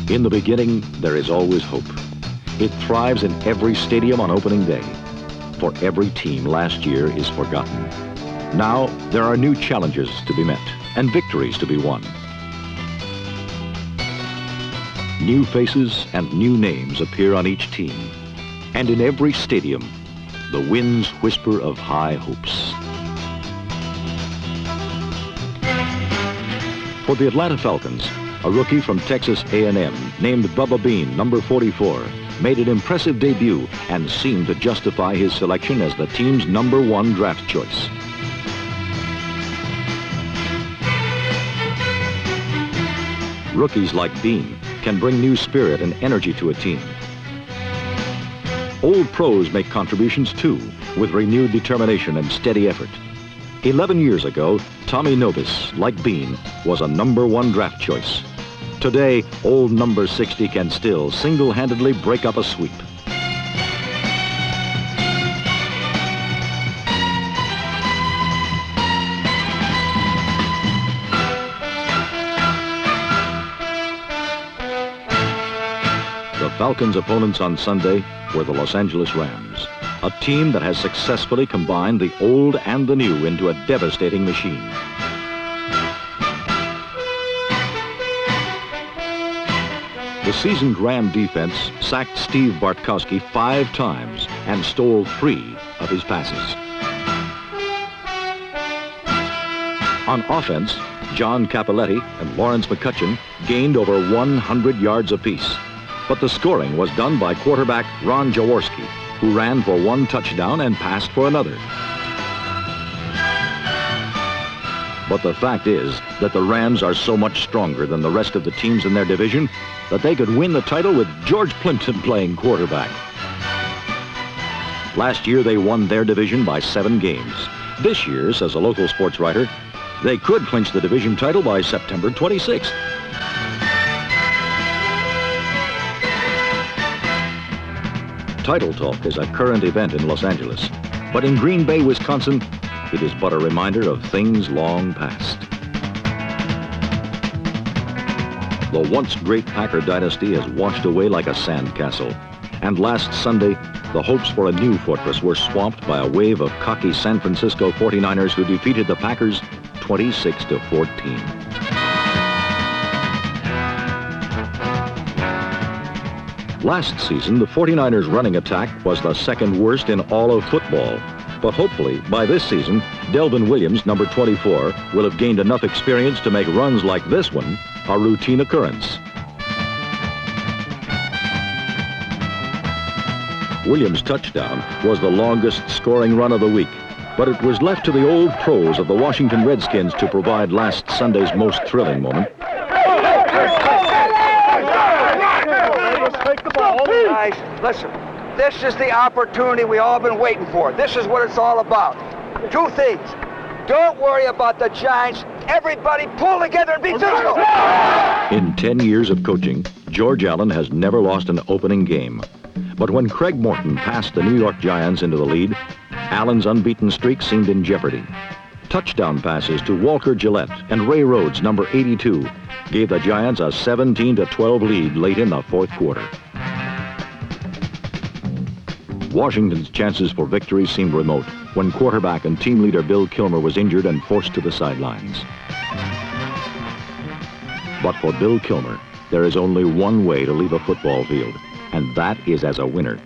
In the beginning, there is always hope. It thrives in every stadium on opening day. For every team, last year is forgotten. Now, there are new challenges to be met and victories to be won. New faces and new names appear on each team. And in every stadium, the winds whisper of high hopes. For the Atlanta Falcons, a rookie from Texas A&M named Bubba Bean, number 44, made an impressive debut and seemed to justify his selection as the team's #1 draft choice. Rookies like Bean can bring new spirit and energy to a team. Old pros make contributions too, with renewed determination and steady effort. 11 years ago, Tommy Nobis, like Bean, was a #1 draft choice. Today, old number 60 can still single-handedly break up a sweep. The Falcons' opponents on Sunday were the Los Angeles Rams, a team that has successfully combined the old and the new into a devastating machine. The seasoned Ram defense sacked Steve Bartkowski 5 times and stole 3 of his passes. On offense, John Cappelletti and Lawrence McCutcheon gained over 100 yards apiece. But the scoring was done by quarterback Ron Jaworski, who ran for 1 touchdown and passed for another. But the fact is that the Rams are so much stronger than the rest of the teams in their division that they could win the title with George Plimpton playing quarterback. Last year, they won their division by 7 games. This year, says a local sports writer, they could clinch the division title by September 26th. Title talk is a current event in Los Angeles, but in Green Bay, Wisconsin, it is but a reminder of things long past. The once great Packer dynasty has washed away like a sandcastle, and last Sunday, the hopes for a new fortress were swamped by a wave of cocky San Francisco 49ers who defeated the Packers 26-14. Last season, the 49ers' running attack was the 2nd worst in all of football. But hopefully, by this season, Delvin Williams, number 24, will have gained enough experience to make runs like this one a routine occurrence. Williams' touchdown was the longest scoring run of the week, but it was left to the old pros of the Washington Redskins to provide last Sunday's most thrilling moment. Guys, listen, this is the opportunity we all been waiting for. This is what it's all about. 2 things. Don't worry about the Giants. Everybody pull together and be physical. In 10 years of coaching, George Allen has never lost an opening game. But when Craig Morton passed the New York Giants into the lead, Allen's unbeaten streak seemed in jeopardy. Touchdown passes to Walker Gillette and Ray Rhodes, number 82, gave the Giants a 17-12 lead late in the 4th quarter. Washington's chances for victory seemed remote when quarterback and team leader Bill Kilmer was injured and forced to the sidelines. But for Bill Kilmer, there is only one way to leave a football field, and that is as a winner.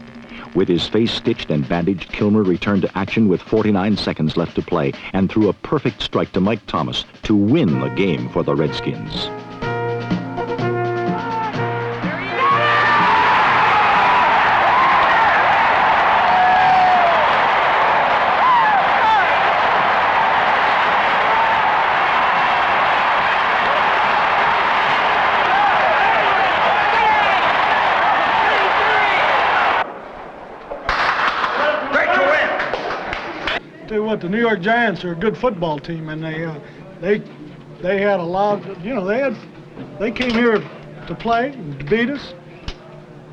With his face stitched and bandaged, Kilmer returned to action with 49 seconds left to play and threw a perfect strike to Mike Thomas to win the game for the Redskins. The New York Giants are a good football team, and they had a lot. They came here to play and to beat us,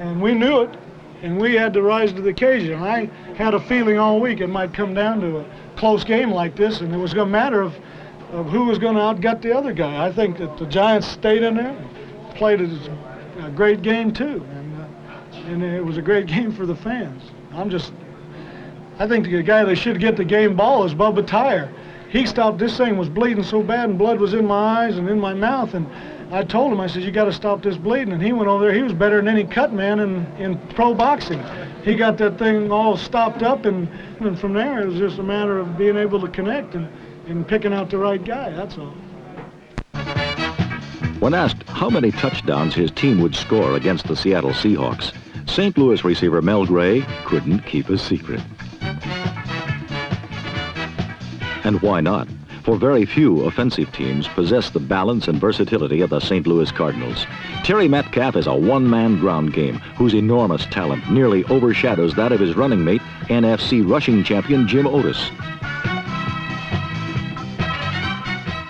and we knew it, and we had to rise to the occasion. I had a feeling all week it might come down to a close game like this, and it was going to matter of who was going to outgut the other guy. I think that the Giants stayed in there, played a great game too, and it was a great game for the fans. I think the guy that should get the game ball is Bubba Tyer. He stopped, this thing was bleeding so bad and blood was in my eyes and in my mouth, and I told him, I said, you got to stop this bleeding. And he went over there, he was better than any cut man in pro boxing. He got that thing all stopped up, and from there it was just a matter of being able to connect and picking out the right guy, that's all. When asked how many touchdowns his team would score against the Seattle Seahawks, St. Louis receiver Mel Gray couldn't keep a secret. And why not? For very few offensive teams possess the balance and versatility of the St. Louis Cardinals. Terry Metcalf is a one-man ground game whose enormous talent nearly overshadows that of his running mate, NFC rushing champion Jim Otis.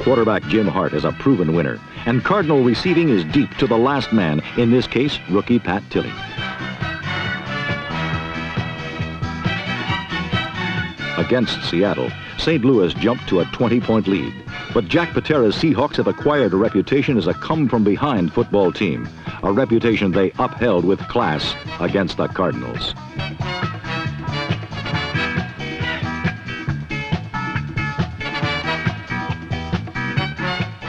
Quarterback Jim Hart is a proven winner, and Cardinal receiving is deep to the last man, in this case, rookie Pat Tilley. Against Seattle, St. Louis jumped to a 20-point lead. But Jack Patera's Seahawks have acquired a reputation as a come-from-behind football team, a reputation they upheld with class against the Cardinals.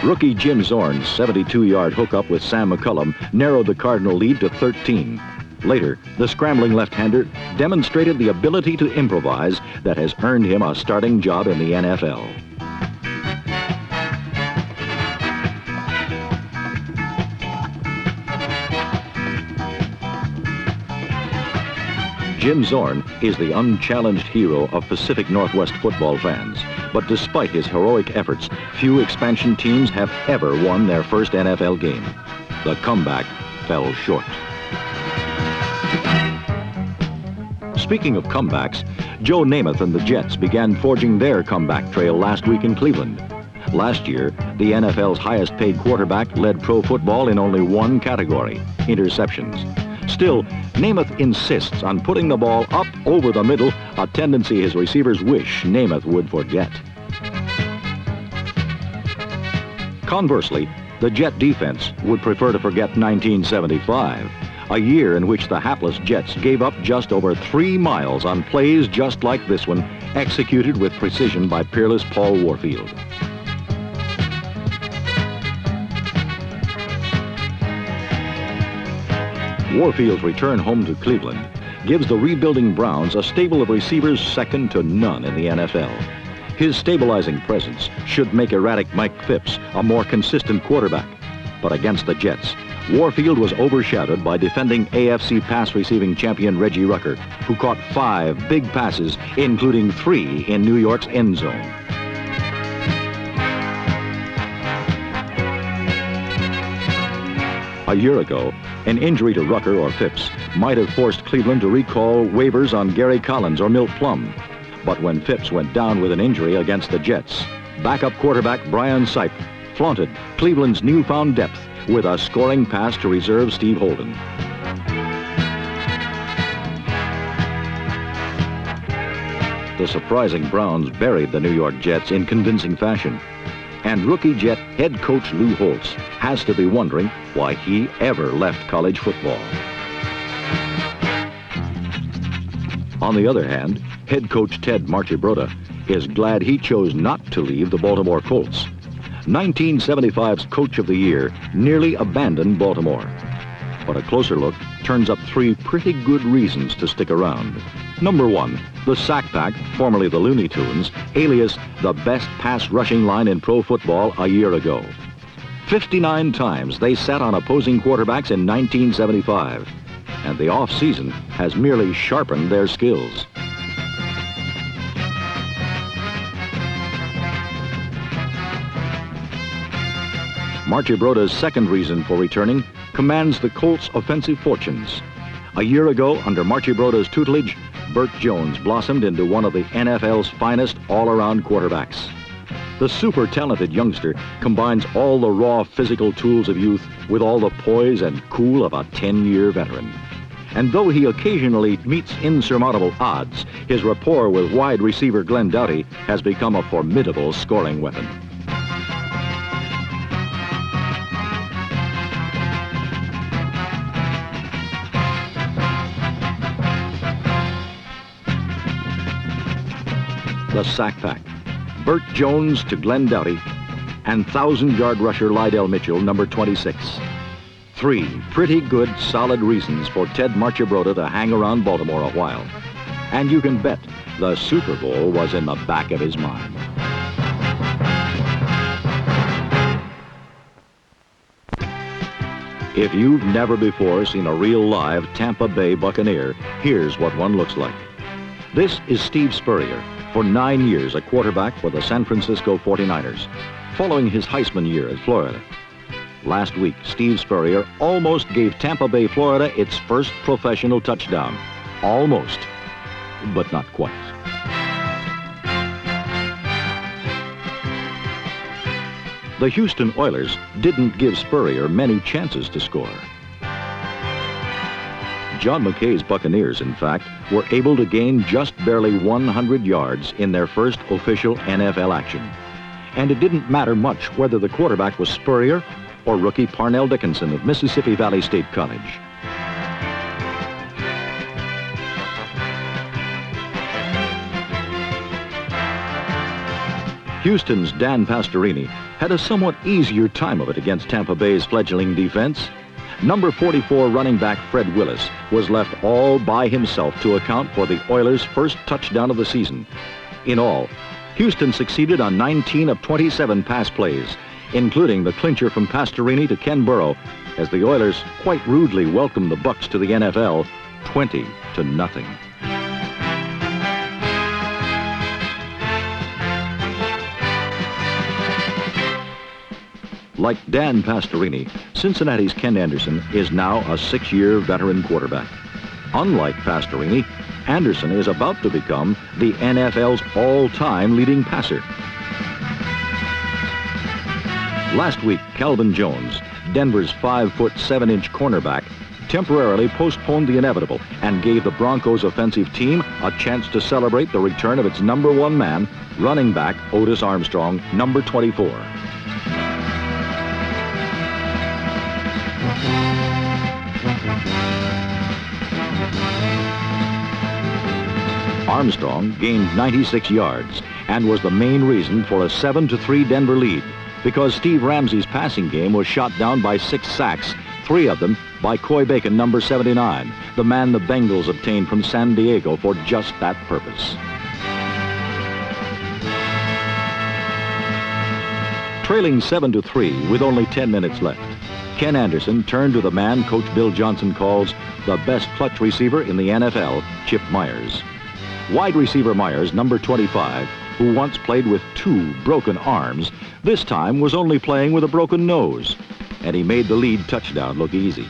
Rookie Jim Zorn's 72-yard hookup with Sam McCullum narrowed the Cardinal lead to 13. Later, the scrambling left-hander demonstrated the ability to improvise that has earned him a starting job in the NFL. Jim Zorn is the unchallenged hero of Pacific Northwest football fans. But despite his heroic efforts, few expansion teams have ever won their first NFL game. The comeback fell short. Speaking of comebacks, Joe Namath and the Jets began forging their comeback trail last week in Cleveland. Last year, the NFL's highest-paid quarterback led pro football in only one category, interceptions. Still, Namath insists on putting the ball up over the middle, a tendency his receivers wish Namath would forget. Conversely, the Jet defense would prefer to forget 1975, a year in which the hapless Jets gave up just over 3 miles on plays just like this one, executed with precision by peerless Paul Warfield. Warfield's return home to Cleveland gives the rebuilding Browns a stable of receivers second to none in the NFL. His stabilizing presence should make erratic Mike Phipps a more consistent quarterback. But against the Jets, Warfield was overshadowed by defending AFC pass receiving champion Reggie Rucker, who caught 5 big passes, including 3 in New York's end zone. A year ago, an injury to Rucker or Phipps might have forced Cleveland to recall waivers on Gary Collins or Milt Plum. But when Phipps went down with an injury against the Jets, backup quarterback Brian Sipe flaunted Cleveland's newfound depth with a scoring pass to reserve Steve Holden. The surprising Browns buried the New York Jets in convincing fashion. And rookie Jet head coach Lou Holtz has to be wondering why he ever left college football. On the other hand, head coach Ted Marchibroda is glad he chose not to leave the Baltimore Colts. 1975's Coach of the Year nearly abandoned Baltimore. But a closer look turns up 3 pretty good reasons to stick around. Number 1, the Sack Pack, formerly the Looney Tunes, alias the best pass rushing line in pro football a year ago. 59 times they sat on opposing quarterbacks in 1975, and the off-season has merely sharpened their skills. Marchibroda's second reason for returning commands the Colts' offensive fortunes. A year ago, under Marchibroda's tutelage, Burt Jones blossomed into one of the NFL's finest all-around quarterbacks. The super-talented youngster combines all the raw physical tools of youth with all the poise and cool of a 10-year veteran. And though he occasionally meets insurmountable odds, his rapport with wide receiver Glenn Doughty has become a formidable scoring weapon. the sack pack, Burt Jones to Glenn Doughty, and 1,000-yard rusher Lydell Mitchell, number 26. 3 pretty good, solid reasons for Ted Marchibroda to hang around Baltimore a while. And you can bet the Super Bowl was in the back of his mind. If you've never before seen a real live Tampa Bay Buccaneer, here's what one looks like. This is Steve Spurrier, for 9 years a quarterback for the San Francisco 49ers, following his Heisman year at Florida. Last week, Steve Spurrier almost gave Tampa Bay, Florida, its first professional touchdown. Almost, but not quite. The Houston Oilers didn't give Spurrier many chances to score. John McKay's Buccaneers, in fact, were able to gain just barely 100 yards in their first official NFL action. And it didn't matter much whether the quarterback was Spurrier or rookie Parnell Dickinson of Mississippi Valley State College. Houston's Dan Pastorini had a somewhat easier time of it against Tampa Bay's fledgling defense. Number 44 running back Fred Willis was left all by himself to account for the Oilers' first touchdown of the season. In all, Houston succeeded on 19 of 27 pass plays, including the clincher from Pastorini to Ken Burrow, as the Oilers quite rudely welcomed the Bucs to the NFL 20-0. Like Dan Pastorini, Cincinnati's Ken Anderson is now a 6-year veteran quarterback. Unlike Pastorini, Anderson is about to become the NFL's all-time leading passer. Last week, Calvin Jones, Denver's 5'7" cornerback, temporarily postponed the inevitable and gave the Broncos offensive team a chance to celebrate the return of its number 1 man, running back Otis Armstrong, number 24. Armstrong gained 96 yards and was the main reason for a 7-3 Denver lead, because Steve Ramsey's passing game was shot down by 6 sacks, 3 of them by Coy Bacon, number 79, the man the Bengals obtained from San Diego for just that purpose. Trailing 7-3 with only 10 minutes left, Ken Anderson turned to the man Coach Bill Johnson calls the best clutch receiver in the NFL, Chip Myers. Wide receiver Myers, number 25, who once played with 2 broken arms, this time was only playing with a broken nose, and he made the lead touchdown look easy.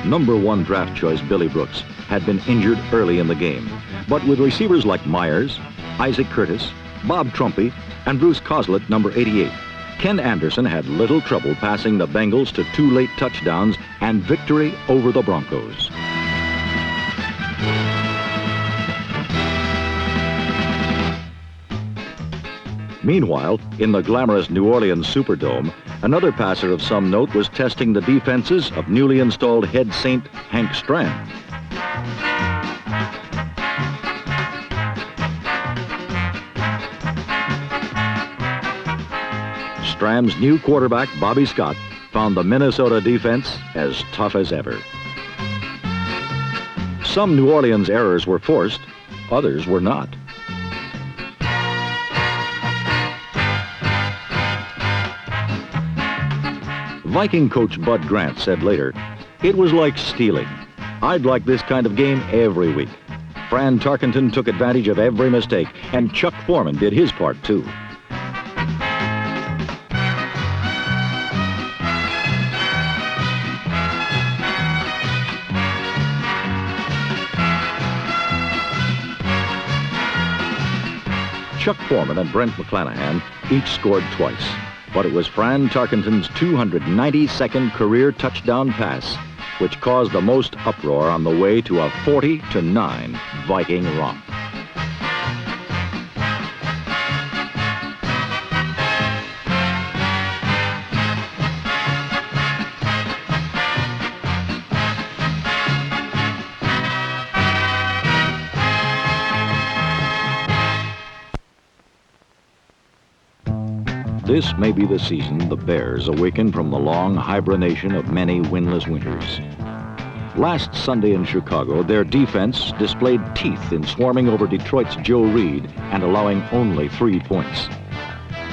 Number 1 draft choice Billy Brooks had been injured early in the game, but with receivers like Myers, Isaac Curtis, Bob Trumpy, and Bruce Coslett, number 88, Ken Anderson had little trouble passing the Bengals to 2 late touchdowns and victory over the Broncos. Meanwhile, in the glamorous New Orleans Superdome, another passer of some note was testing the defenses of newly installed head saint Hank Stram. Stram's new quarterback, Bobby Scott, found the Minnesota defense as tough as ever. Some New Orleans errors were forced, others were not. Viking coach Bud Grant said later, "It was like stealing. I'd like this kind of game every week." Fran Tarkenton took advantage of every mistake, and Chuck Foreman did his part too. Chuck Foreman and Brent McClanahan each scored twice, but it was Fran Tarkenton's 292nd career touchdown pass which caused the most uproar on the way to a 40-9 Viking romp. This may be the season the Bears awaken from the long hibernation of many winless winters. Last Sunday in Chicago, their defense displayed teeth in swarming over Detroit's Joe Reed and allowing only 3 points.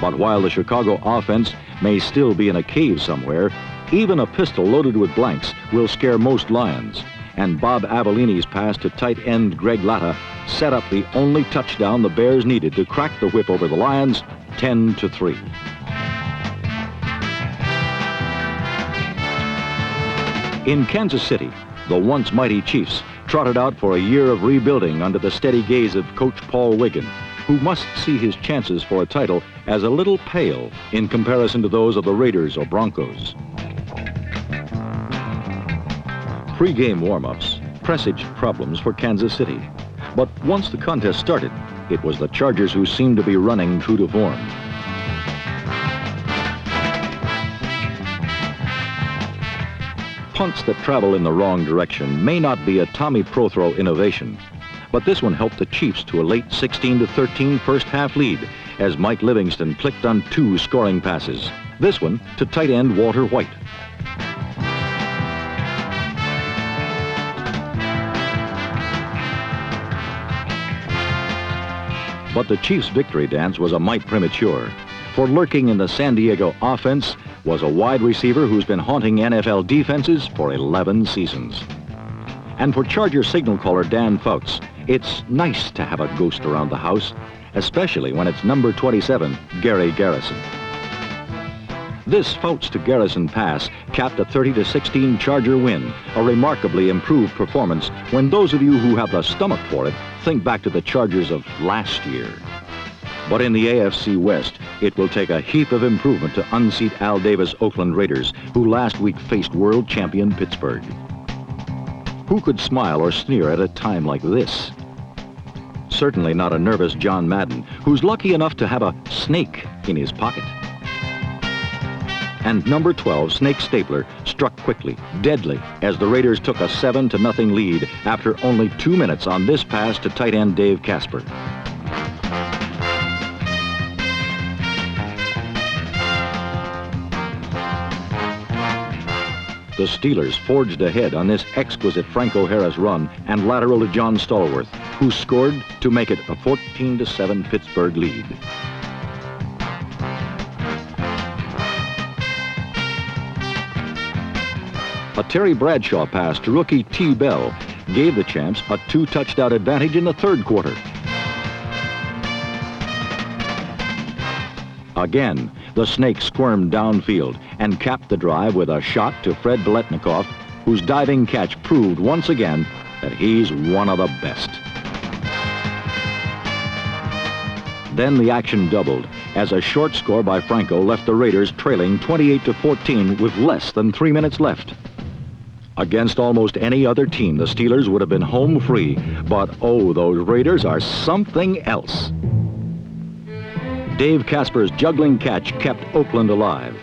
But while the Chicago offense may still be in a cave somewhere, even a pistol loaded with blanks will scare most Lions. And Bob Avellini's pass to tight end Greg Latta set up the only touchdown the Bears needed to crack the whip over the Lions, 10-3. In Kansas City, the once mighty Chiefs trotted out for a year of rebuilding under the steady gaze of Coach Paul Wiggin, who must see his chances for a title as a little pale in comparison to those of the Raiders or Broncos. Pre-game warm-ups presaged problems for Kansas City. But once the contest started, it was the Chargers who seemed to be running true to form. Punts that travel in the wrong direction may not be a Tommy Prothro innovation, but this one helped the Chiefs to a late 16-13 first-half lead as Mike Livingston clicked on 2 scoring passes. This one to tight end Walter White. But the Chiefs' victory dance was a mite premature, for lurking in the San Diego offense was a wide receiver who's been haunting NFL defenses for 11 seasons. And for Charger signal caller Dan Fouts, it's nice to have a ghost around the house, especially when it's number 27, Gary Garrison. This Fouts to Garrison pass capped a 30-16 Charger win, a remarkably improved performance when those of you who have the stomach for it think back to the Chargers of last year. But in the AFC West, it will take a heap of improvement to unseat Al Davis' Oakland Raiders, who last week faced world champion Pittsburgh. Who could smile or sneer at a time like this? Certainly not a nervous John Madden, who's lucky enough to have a snake in his pocket. And number 12, Snake Stapler, struck quickly, deadly, as the Raiders took a 7-0 lead after only 2 minutes on this pass to tight end Dave Casper. The Steelers forged ahead on this exquisite Franco Harris run and lateral to John Stallworth, who scored to make it a 14-7 Pittsburgh lead. A Terry Bradshaw pass to rookie T. Bell gave the Champs a 2-touchdown advantage in the third quarter. Again, the Snake squirmed downfield and capped the drive with a shot to Fred Biletnikoff, whose diving catch proved once again that he's one of the best. Then the action doubled as a short score by Franco left the Raiders trailing 28-14 with less than 3 minutes left. Against almost any other team, the Steelers would have been home free, but oh, those Raiders are something else. Dave Casper's juggling catch kept Oakland alive.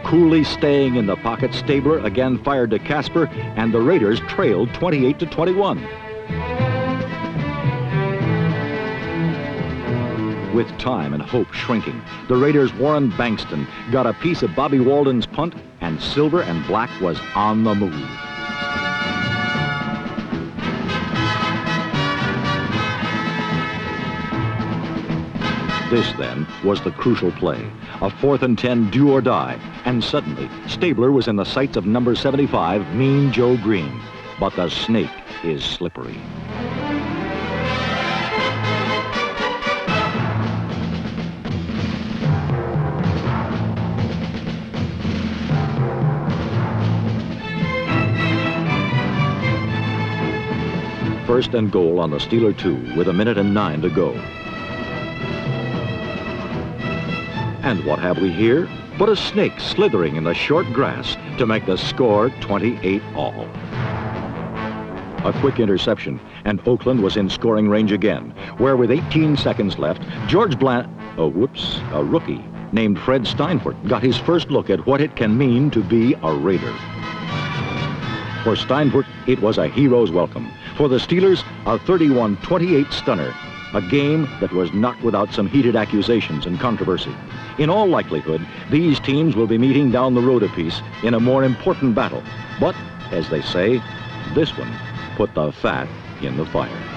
Coolly staying in the pocket, Stabler again fired to Casper, and the Raiders trailed 28-21. With time and hope shrinking, the Raiders' Warren Bankston got a piece of Bobby Walden's punt, and Silver and Black was on the move. This, then, was the crucial play, a 4th and 10 do or die, and suddenly Stabler was in the sights of number 75, Mean Joe Green. But the Snake is slippery. First and goal on the Steeler 2 with 1:09 to go. And what have we here but a snake slithering in the short grass to make the score 28-all. A quick interception, and Oakland was in scoring range again, where with 18 seconds left, a rookie named Fred Steinfurt got his first look at what it can mean to be a Raider. For Steinfurt, it was a hero's welcome. For the Steelers, a 31-28 stunner. A game that was not without some heated accusations and controversy. In all likelihood, these teams will be meeting down the road a piece in a more important battle. But, as they say, this one put the fat in the fire.